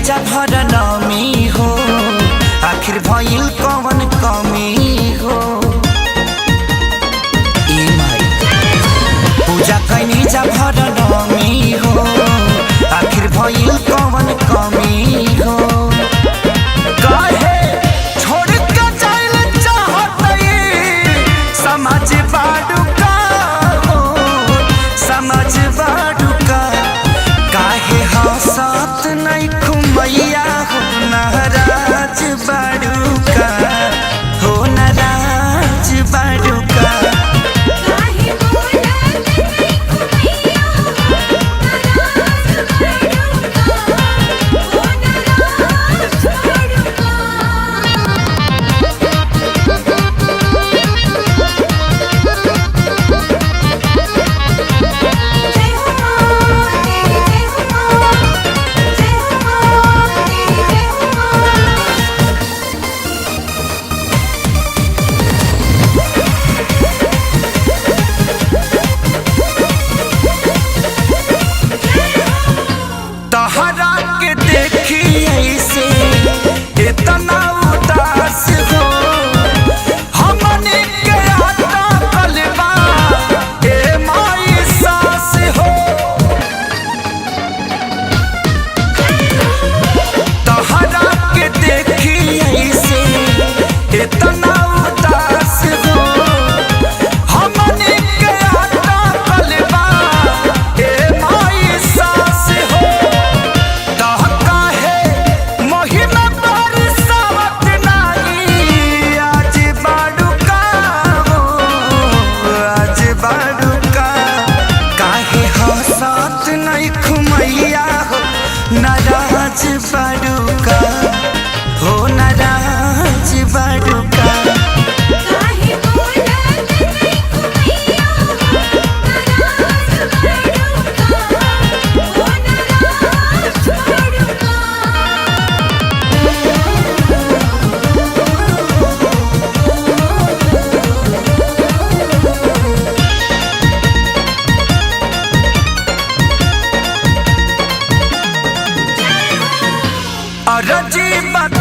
जा भर नमी हो, आखिर भइल कवन कमी हो। ए माई पूजा कैनी जा भर नमी हो, आखिर भइल कवन कमी हो। काहे छोड़ के जाइल चाहतई समझ बाडू का हो, समझ बाडू का। काहे हंसत नहीं खुमैया हो, नाराज बाडू का हो, नाराज बाडू का। तहरा के देखी ऐसे इतना उदास हो, हमने के आता कलबा ए माई सास हो। तहरा के देखी ऐसे इतना उदास हो, हमने के आता कलबा ए माई सास हो। नाराज बाडू का हो, नाराज बाडू का। रजी बात